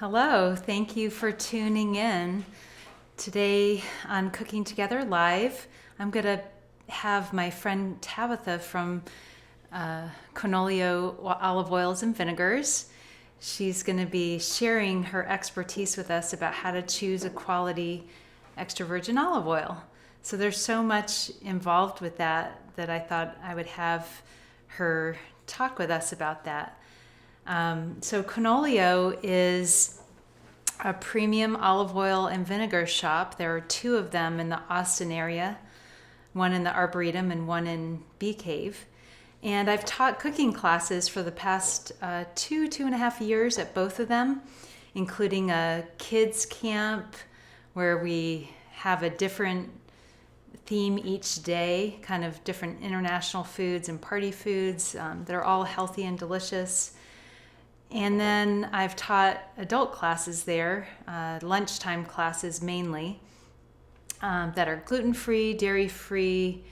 Hello, thank you for tuning in. Today on Cooking Together Live, I'm going to have my friend Tabatha from Olio Olive Oils and Vinegars. She's going to be sharing her expertise with us about how to choose a quality extra virgin olive oil. So there's so much involved with that I thought I would have her talk with us about that. So Conolio is a premium olive oil and vinegar shop. There are two of them in the Austin area, one in the Arboretum and one in Bee Cave. And I've taught cooking classes for the past 2.5 years at both of them, including a kids camp where we have a different theme each day, kind of different international foods and party foods that are all healthy and delicious. And then I've taught adult classes there, lunchtime classes mainly, that are gluten-free, dairy-free,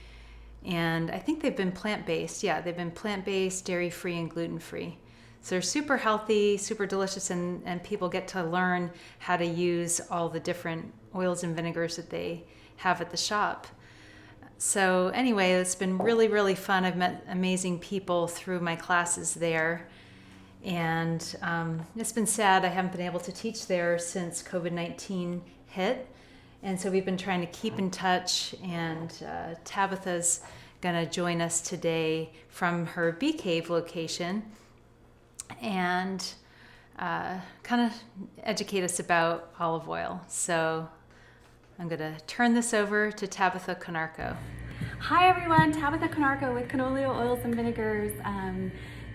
and I think they've been plant-based. Yeah, they've been plant-based, dairy-free, and gluten-free. So they're super healthy, super delicious, and people get to learn how to use all the different oils and vinegars that they have at the shop. So anyway, it's been really, really fun. I've met amazing people through my classes there. And it's been sad I haven't been able to teach there since COVID-19 hit. And so we've been trying to keep in touch, and Tabatha's going to join us today from her Bee Cave location and kind of educate us about olive oil. So I'm going to turn this over to Tabatha Conarko. Hi everyone, Tabatha Conarko with Olio Oils and Vinegars.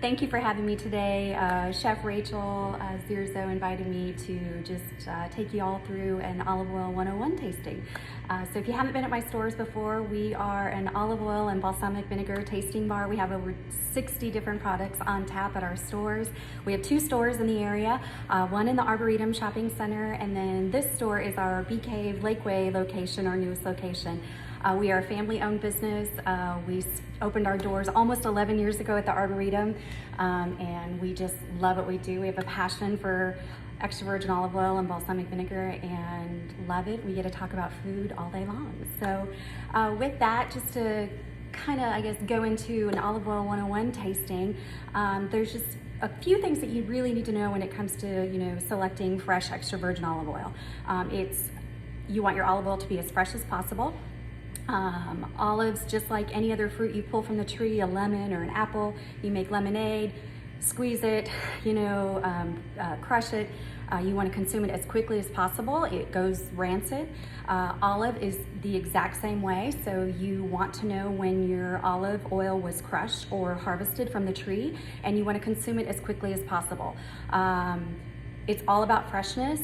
Thank you for having me today. Chef Rachel Zierzo invited me to just take you all through an olive oil 101 tasting. So if you haven't been at my stores before, we are an olive oil and balsamic vinegar tasting bar. We have over 60 different products on tap at our stores. We have 2 stores in the area, one in the Arboretum Shopping Center, and then this store is our Bee Cave Lakeway location, our newest location. We are a family-owned business. We opened our doors almost 11 years ago at the Arboretum, and we just love what we do. We have a passion for extra virgin olive oil and balsamic vinegar and love it. We get to talk about food all day long. So with that, just to kind of, I guess, go into an olive oil 101 tasting, there's just a few things that you really need to know when it comes to, selecting fresh extra virgin olive oil. You want your olive oil to be as fresh as possible. Olives, just like any other fruit you pull from the tree, a lemon or an apple, you make lemonade, squeeze it, crush it. You want to consume it as quickly as possible. It goes rancid. Olive is the exact same way. So you want to know when your olive oil was crushed or harvested from the tree, and you want to consume it as quickly as possible. It's all about freshness.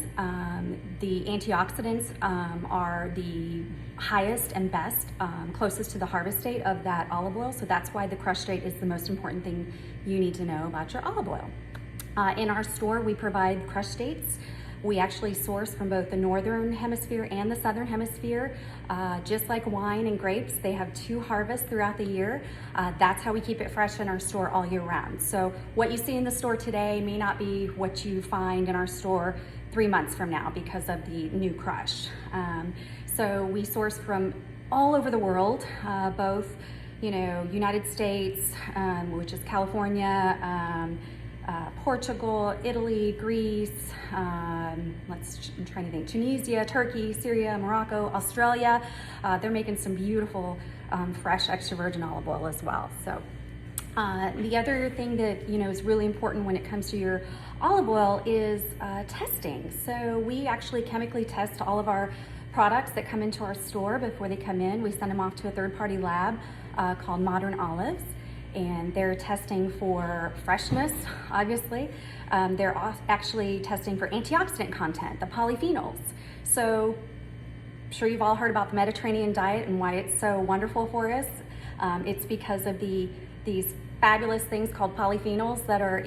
The antioxidants are the highest and best, closest to the harvest date of that olive oil. So that's why the crush date is the most important thing you need to know about your olive oil. In our store, we provide crush dates. We actually source from both the northern hemisphere and the southern hemisphere. Just like wine and grapes, they have 2 harvests throughout the year. That's how we keep it fresh in our store all year round. So what you see in the store today may not be what you find in our store 3 months from now because of the new crush. So we source from all over the world, both United States, which is California, Portugal, Italy, Greece, I'm trying to think, Tunisia, Turkey, Syria, Morocco, Australia. They're making some beautiful fresh extra virgin olive oil as well. So the other thing that is really important when it comes to your olive oil is testing. So we actually chemically test all of our products that come into our store before they come in. We send them off to a third-party lab called Modern Olives, and they're testing for freshness, obviously. They're actually testing for antioxidant content, the polyphenols. So I'm sure you've all heard about the Mediterranean diet and why it's so wonderful for us. It's because of these fabulous things called polyphenols that are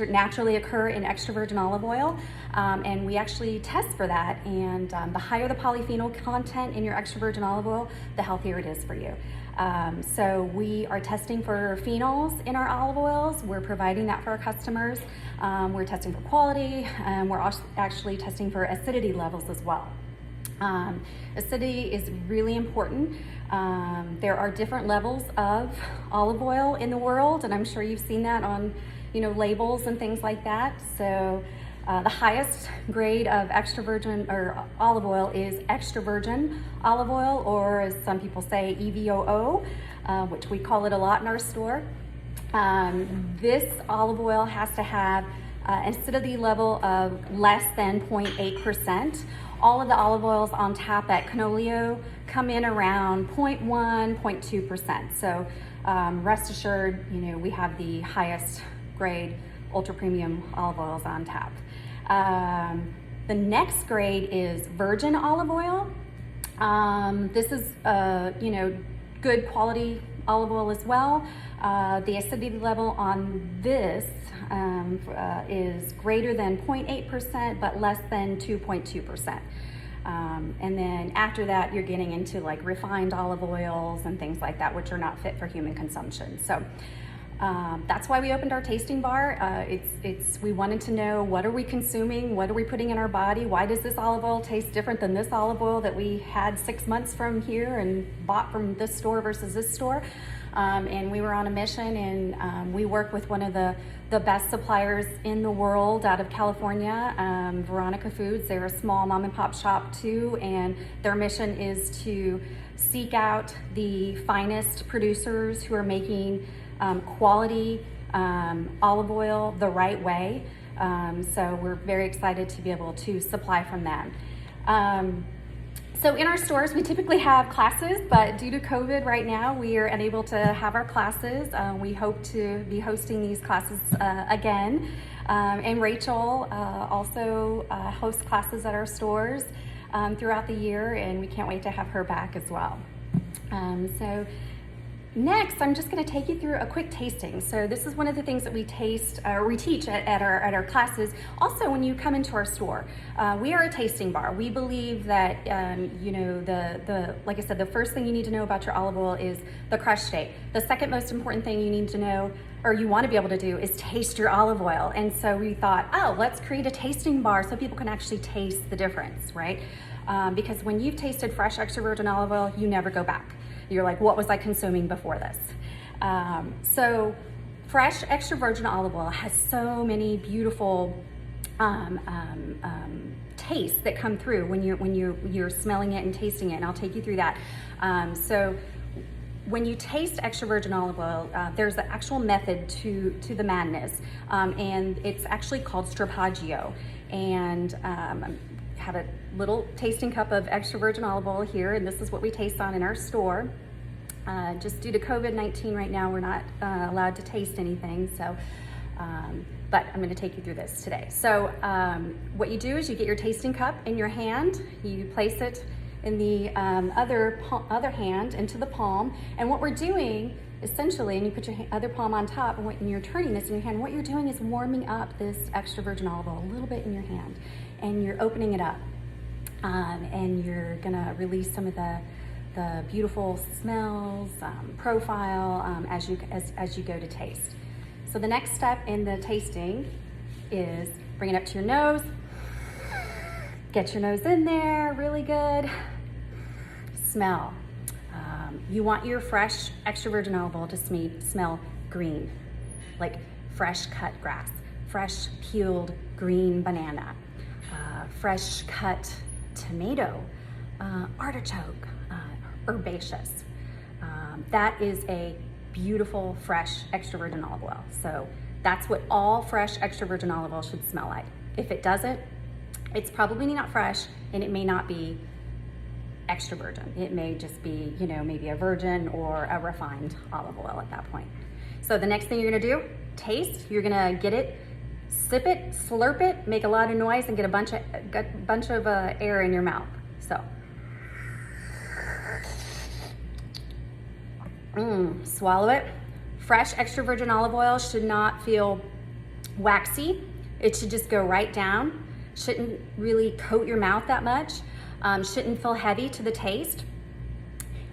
naturally occur in extra virgin olive oil, and we actually test for that. And the higher the polyphenol content in your extra virgin olive oil, the healthier it is for you. So we are testing for phenols in our olive oils. We're providing that for our customers. We're testing for quality, and we're also actually testing for acidity levels as well. Acidity is really important. There are different levels of olive oil in the world, and I'm sure you've seen that on, labels and things like that. So the highest grade of extra virgin or olive oil is extra virgin olive oil, or as some people say, EVOO, which we call it a lot in our store. This olive oil has to have an acidity level of less than 0.8%. All of the olive oils on tap at Olio come in around 0.1, 0.2%. So rest assured, we have the highest grade ultra premium olive oils on tap. The next grade is virgin olive oil. This is, good quality olive oil as well. The acidity level on this is greater than 0.8%, but less than 2.2%. And then after that, you're getting into like refined olive oils and things like that, which are not fit for human consumption. So that's why we opened our tasting bar. We wanted to know, what are we consuming? What are we putting in our body? Why does this olive oil taste different than this olive oil that we had 6 months from here and bought from this store versus this store? And we were on a mission, and we work with one of the best suppliers in the world out of California, Veronica Foods. They're a small mom and pop shop too, and their mission is to seek out the finest producers who are making quality olive oil the right way. So we're very excited to be able to supply from them. So in our stores, we typically have classes, but due to COVID right now, we are unable to have our classes. We hope to be hosting these classes again. And Rachel also hosts classes at our stores throughout the year, and we can't wait to have her back as well. So next, I'm just going to take you through a quick tasting. So this is one of the things that we teach at our classes. Also, when you come into our store, we are a tasting bar. We believe that like I said, the first thing you need to know about your olive oil is the crush state. The second most important thing you need to know, or you want to be able to do, is taste your olive oil. And so we thought, let's create a tasting bar so people can actually taste the difference, right? Because when you've tasted fresh extra virgin olive oil, you never go back. You're like, what was I consuming before this? So fresh extra virgin olive oil has so many beautiful tastes that come through when you're smelling it and tasting it, and I'll take you through that. So when you taste extra virgin olive oil, there's the actual method to the madness, and it's actually called strapaggio. And have a little tasting cup of extra virgin olive oil here, and this is what we taste on in our store. Just due to COVID-19 right now, we're not allowed to taste anything, so but I'm going to take you through this today. So what you do is you get your tasting cup in your hand, you place it in the other hand into the palm, and what we're doing essentially, and you put your other palm on top, and you're turning this in your hand, what you're doing is warming up this extra virgin olive oil a little bit in your hand, and you're opening it up, and you're gonna release some of the beautiful smells, profile, as you go to taste. So the next step in the tasting is bring it up to your nose, get your nose in there really good, smell. You want your fresh extra virgin olive oil to smell green, like fresh cut grass, fresh peeled green banana, fresh cut tomato, artichoke, herbaceous. That is a beautiful fresh extra virgin olive oil. So that's what all fresh extra virgin olive oil should smell like. If it doesn't, it's probably not fresh, and it may not be extra virgin. It may just be, maybe a virgin or a refined olive oil at that point. So the next thing you're gonna do, taste. You're gonna get it, sip it, slurp it, make a lot of noise, and get a bunch of air in your mouth. So, swallow it, Fresh extra virgin olive oil should not feel waxy. It should just go right down. Shouldn't really coat your mouth that much. Shouldn't feel heavy to the taste.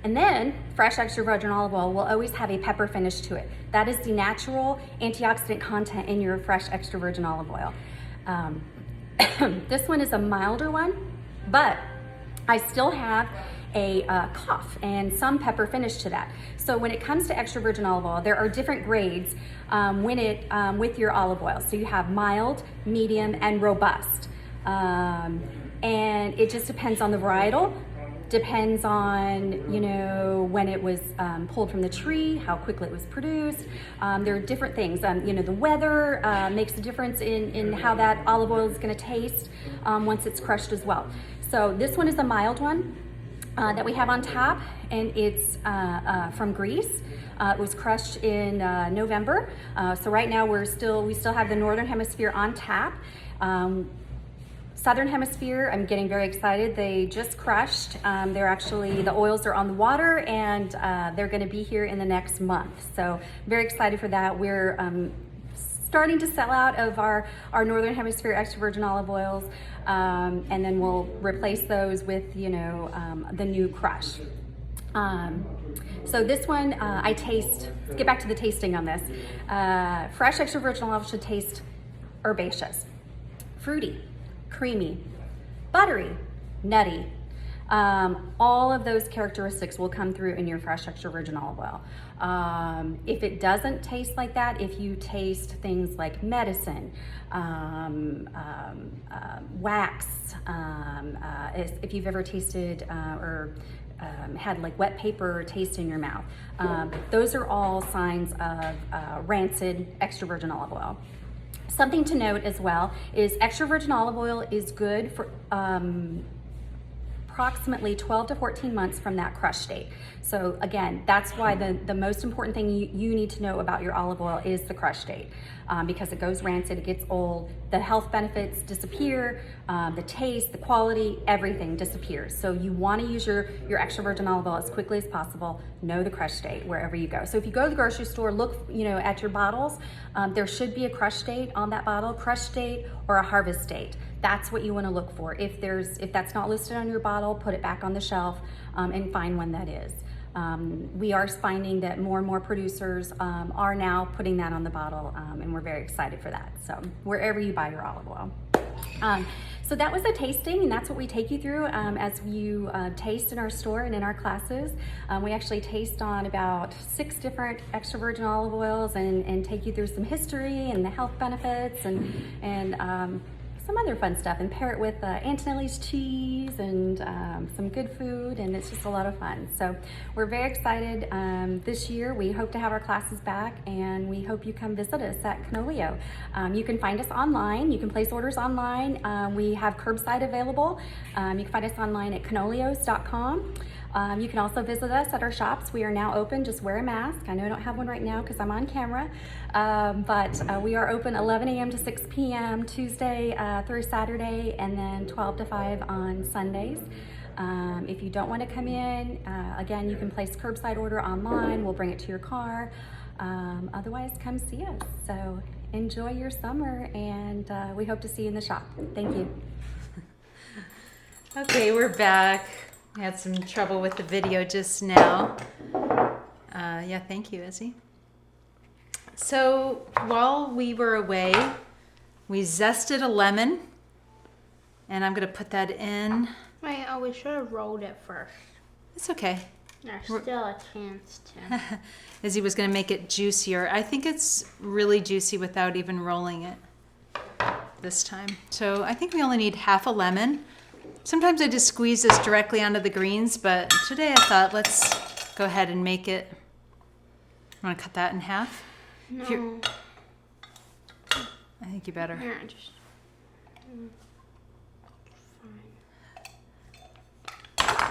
And then fresh extra virgin olive oil will always have a pepper finish to it. That is the natural antioxidant content in your fresh extra virgin olive oil. This one is a milder one, but I still have a cough and some pepper finish to that. So when it comes to extra virgin olive oil, there are different grades with your olive oil. So you have mild, medium, and robust. And it just depends on the varietal. Depends on, you know, when it was pulled from the tree, how quickly it was produced. There are different things. You know, the weather makes a difference in how that olive oil is going to taste once it's crushed as well. So this one is a mild one that we have on tap, and it's from Greece. It was crushed in November. So right now we still have the Northern Hemisphere on tap. Southern Hemisphere, I'm getting very excited. They just crushed. The oils are on the water, and they're gonna be here in the next month. So very excited for that. We're starting to sell out of our Northern Hemisphere extra virgin olive oils, and then we'll replace those with, you know, the new crush. So this one, let's get back to the tasting on this. Fresh extra virgin olive should taste herbaceous, fruity, creamy, buttery, nutty. All of those characteristics will come through in your fresh extra virgin olive oil. If it doesn't taste like that, if you taste things like medicine, wax, if you've ever tasted or had like wet paper taste in your mouth, those are all signs of rancid extra virgin olive oil. Something to note as well is extra virgin olive oil is good for approximately 12 to 14 months from that crush date. So again, that's why the most important thing you need to know about your olive oil is the crush date, because it goes rancid, it gets old, the health benefits disappear, the taste, the quality, everything disappears. So you want to use your extra virgin olive oil as quickly as possible. Know the crush date wherever you go. So if you go to the grocery store, look, you know, at your bottles. There should be a crush date on that bottle, crush date or a harvest date. That's what you want to look for. If that's not listed on your bottle, put it back on the shelf and find one that is. We are finding that more and more producers are now putting that on the bottle, and we're very excited for that. So wherever you buy your olive oil. So that was a tasting, and that's what we take you through as you taste in our store and in our classes. We actually taste on about 6 different extra virgin olive oils and take you through some history and the health benefits and some other fun stuff, and pair it with Antonelli's cheese and some good food, and it's just a lot of fun. So we're very excited this year. We hope to have our classes back, and we hope you come visit us at Olio. You can find us online. You can place orders online. We have curbside available. You can find us online at canolios.com. You can also visit us at our shops. We are now open. Just wear a mask. I know I don't have one right now because I'm on camera, but we are open 11 a.m. to 6 p.m. Tuesday through Saturday, and then 12 to 5 on Sundays. If you don't want to come in, again, you can place curbside order online. We'll bring it to your car. Otherwise, come see us. So enjoy your summer, and we hope to see you in the shop. Thank you. Okay, we're back. I had some trouble with the video just now. Yeah, thank you, Izzy. So while we were away, we zested a lemon, and I'm gonna put that in. Wait, we should have rolled it first. It's okay. There's still a chance to. Izzy was gonna make it juicier. I think it's really juicy without even rolling it this time. So I think we only need half a lemon. Sometimes I just squeeze this directly onto the greens, but today I thought let's go ahead and make it. You want to cut that in half? No. I think you better. Yeah, just. Fine.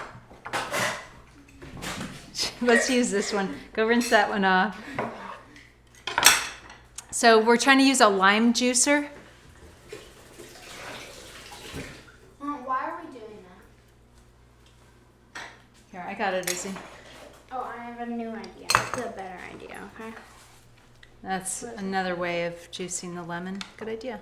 Let's use this one. Go rinse that one off. So we're trying to use a lime juicer. Why are we doing that? Here, I got it, Izzy. Oh, I have a new idea. It's a better idea, okay? That's another way of juicing the lemon. Good idea.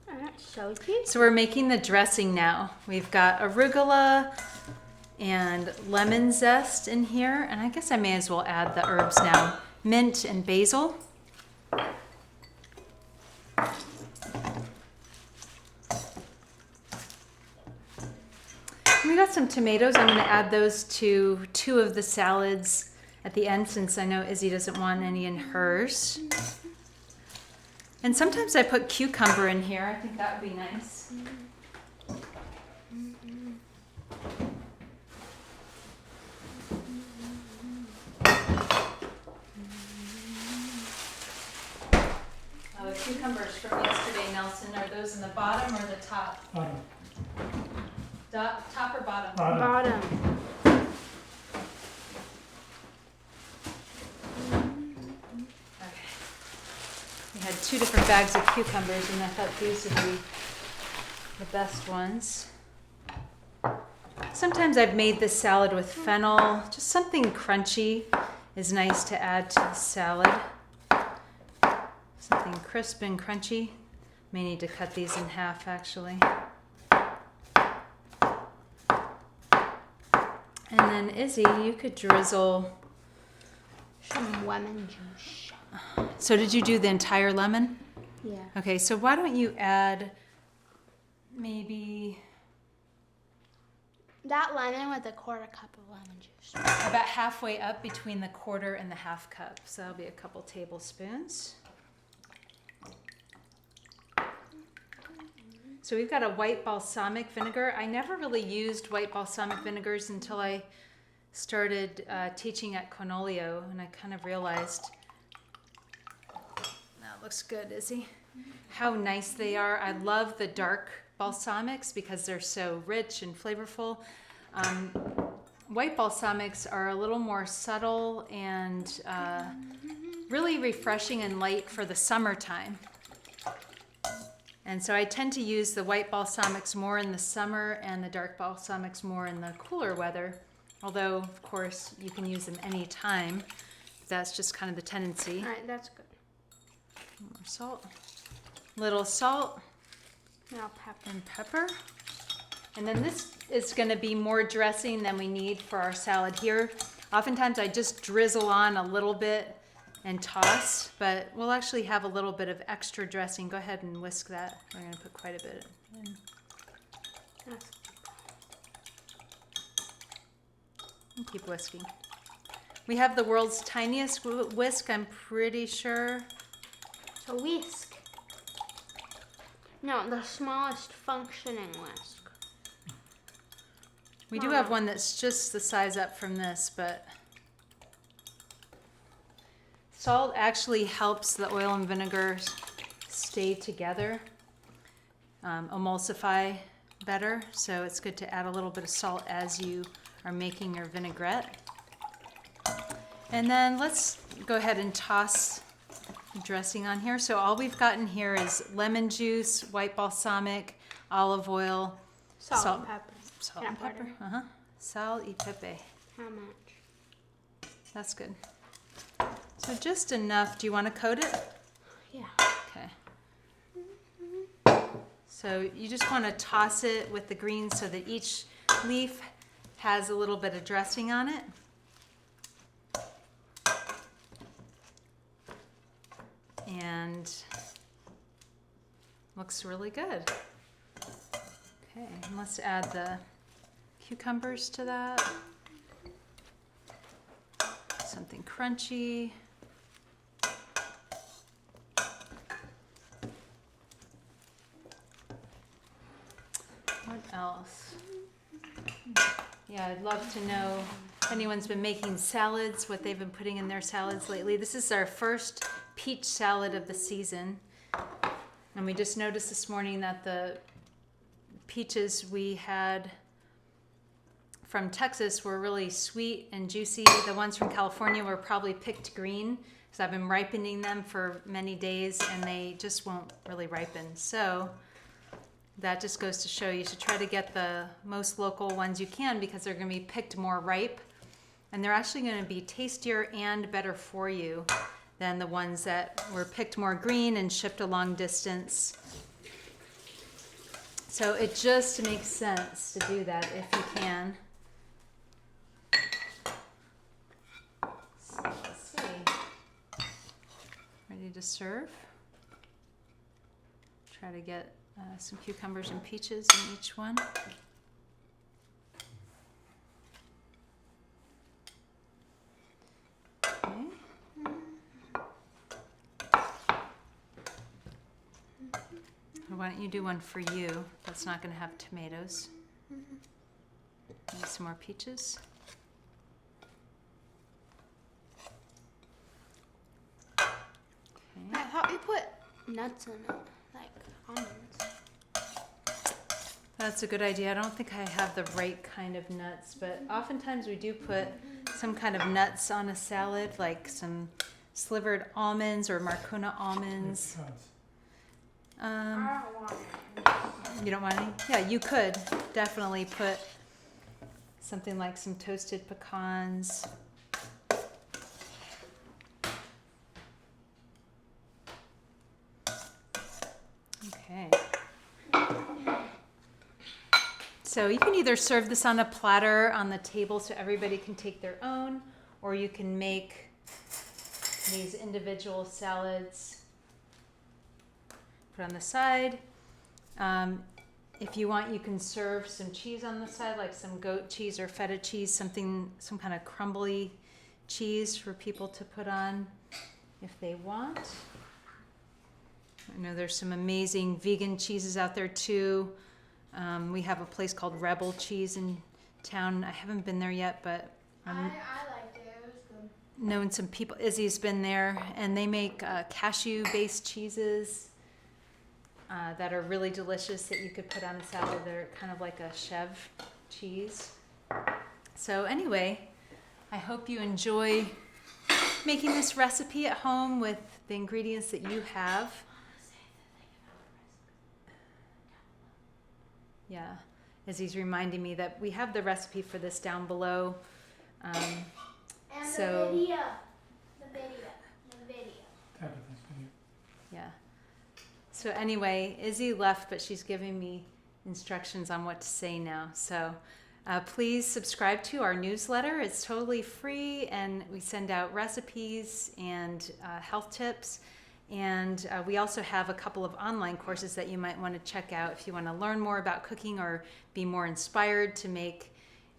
That's so cute. So we're making the dressing now. We've got arugula and lemon zest in here. And I guess I may as well add the herbs now. Mint and basil. We got some tomatoes. I'm going to add those to 2 of the salads at the end since I know Izzy doesn't want any in hers. And sometimes I put cucumber in here. I think that would be nice. Oh, the cucumbers from yesterday, Nelson, are those in the bottom or the top? Bottom. Top or bottom? Bottom. Okay. We had 2 different bags of cucumbers and I thought these would be the best ones. Sometimes I've made this salad with fennel. Just something crunchy is nice to add to the salad. Something crisp and crunchy. May need to cut these in half actually. And then Izzy, you could drizzle. Some lemon juice. So did you do the entire lemon? Yeah. Okay, so why don't you add maybe That lemon with a 1/4 cup of lemon juice. about halfway up between the 1/4 and the 1/2 cup. So that'll be a couple tablespoons. So we've got a white balsamic vinegar. I never really used white balsamic vinegars until I started teaching at Olio, and I kind of realized, that looks good, Izzy, how nice they are. I love the dark balsamics because they're so rich and flavorful. White balsamics are a little more subtle and really refreshing and light for the summertime. And so I tend to use the white balsamics more in the summer and the dark balsamics more in the cooler weather. Although, of course, you can use them any time. That's just kind of the tendency. All right, that's good. More salt. Little salt Now pepper. and pepper. And then this is going to be more dressing than we need for our salad here. Oftentimes I just drizzle on a little bit and toss, but we'll actually have a little bit of extra dressing. Go ahead and whisk that. We're going to put quite a bit in. That's And keep whisking. We have the world's tiniest whisk, I'm pretty sure. a whisk. No, the smallest functioning whisk. We do have one that's just the size up from this, but salt actually helps the oil and vinegar stay together, emulsify better. So it's good to add a little bit of salt as you are making your vinaigrette. And then let's go ahead and toss the dressing on here. So all we've got in here is lemon juice, white balsamic, olive oil, Salt and pepper. salt And and pepper. Sal y pepe. How much? That's good. So just enough. Do you want to coat it? Yeah. Okay. So you just want to toss it with the greens so that each leaf has a little bit of dressing on it. And looks really good. Okay, and let's add the cucumbers to that. Something crunchy. What else? Yeah, I'd love to know if anyone's been making salads, what they've been putting in their salads lately. This is our first peach salad of the season. And we just noticed this morning that the peaches we had from Texas were really sweet and juicy. The ones from California were probably picked green because I've been ripening them for many days and they just won't really ripen. So that just goes to show you should try to get the most local ones you can because they're going to be picked more ripe And they're actually going to be tastier and better for you than the ones that were picked more green and shipped a long distance. So it just makes sense to do that if you can. So let's see. Ready to serve? Try to get some cucumbers and peaches in each one. Okay. Why don't you do one for you that's not going to have tomatoes? Maybe some more peaches. Okay. I thought we put nuts in it, like almonds. That's a good idea. I don't think I have the right kind of nuts, but oftentimes we do put some kind of nuts on a salad, like some slivered almonds or Marcona almonds. I don't want it. You don't want any? Yeah, you could definitely put something like some toasted pecans. Okay. So you can either serve this on a platter on the table so everybody can take their own, or you can make these individual salads, put on the side. If you want, you can serve some cheese on the side, like some goat cheese or feta cheese, some kind of crumbly cheese for people to put on if they want. I know there's some amazing vegan cheeses out there too. We have a place called Rebel Cheese in town. I haven't been there yet, but I liked it. It was good. knowing some people. Izzy's been there, and they make cashew-based cheeses that are really delicious that you could put on a salad. They're kind of like a Chev cheese. So anyway, I hope you enjoy making this recipe at home with the ingredients that you have. Yeah, Izzy's reminding me that we have the recipe for this down below. And So- the video. The video. Tabatha's video. Yeah. So anyway, Izzy left, but she's giving me instructions on what to say now. So please subscribe to our newsletter. It's totally free, and we send out recipes and health tips. And we also have a couple of online courses that you might want to check out if you want to learn more about cooking or be more inspired to make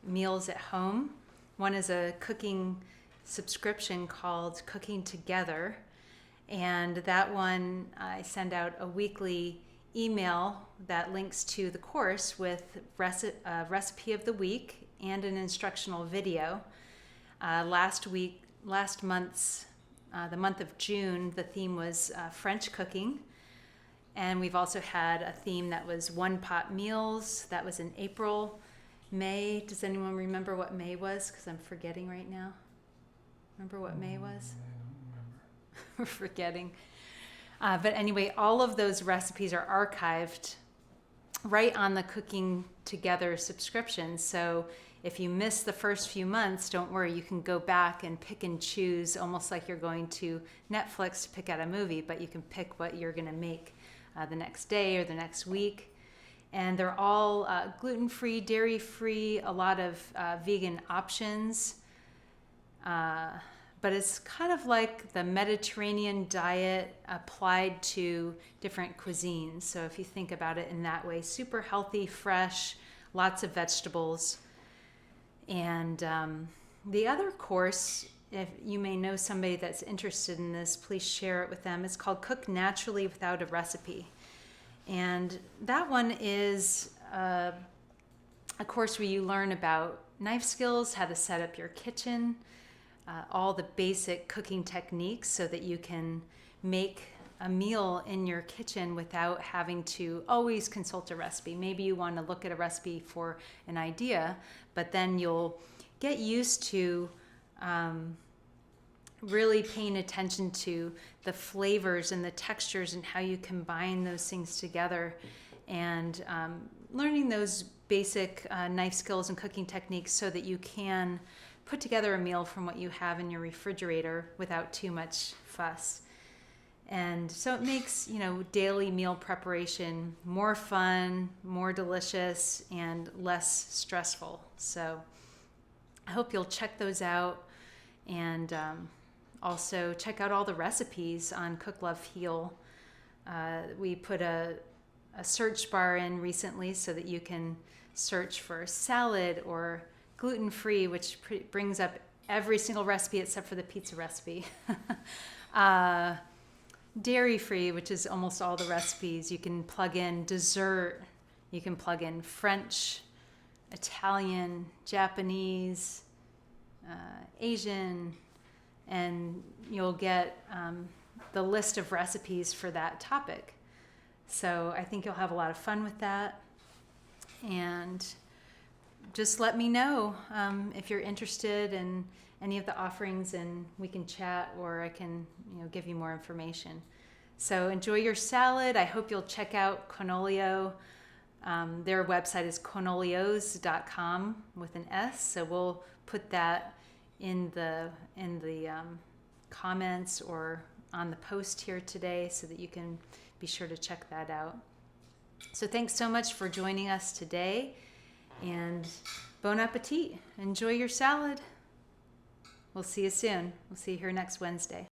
meals at home. One is a cooking subscription called Cooking Together. And that one, I send out a weekly email that links to the course with recipe of the week and an instructional video. Last month's the month of June, the theme was French cooking. And we've also had a theme that was one pot meals. That was in April. May, does anyone remember what May was? Because I'm forgetting right now. Remember what May was? I don't remember. We're forgetting. But anyway, all of those recipes are archived right on the Cooking Together subscription. So if you miss the first few months, don't worry, you can go back and pick and choose, almost like you're going to Netflix to pick out a movie, but you can pick what you're going to make the next day or the next week. And they're all gluten-free, dairy-free, a lot of vegan options. But it's kind of like the Mediterranean diet applied to different cuisines. So if you think about it in that way, super healthy, fresh, lots of vegetables. And the other course, if you may know somebody that's interested in this, please share it with them. It's called Cook Naturally Without a Recipe. And that one is a course where you learn about knife skills, how to set up your kitchen, all the basic cooking techniques so that you can make a meal in your kitchen without having to always consult a recipe. Maybe you want to look at a recipe for an idea, but then you'll get used to really paying attention to the flavors and the textures and how you combine those things together, and learning those basic knife skills and cooking techniques so that you can put together a meal from what you have in your refrigerator without too much fuss. And so it makes, daily meal preparation more fun, more delicious, and less stressful. So I hope you'll check those out, and also check out all the recipes on Cook, Love, Heal. We put a search bar in recently so that you can search for salad or gluten-free, which brings up every single recipe except for the pizza recipe. Dairy-free, which is almost all the recipes. You can plug in dessert. You can plug in French, Italian, Japanese, Asian, and you'll get the list of recipes for that topic. So I think you'll have a lot of fun with that. And just let me know if you're interested in any of the offerings, and we can chat, or I can give you more information. So enjoy your salad. I hope you'll check out Conolio. Their website is conolios.com with an S. So we'll put that in the comments or on the post here today so that you can be sure to check that out. So thanks so much for joining us today, and bon appetit. Enjoy your salad. We'll see you soon. We'll see you here next Wednesday.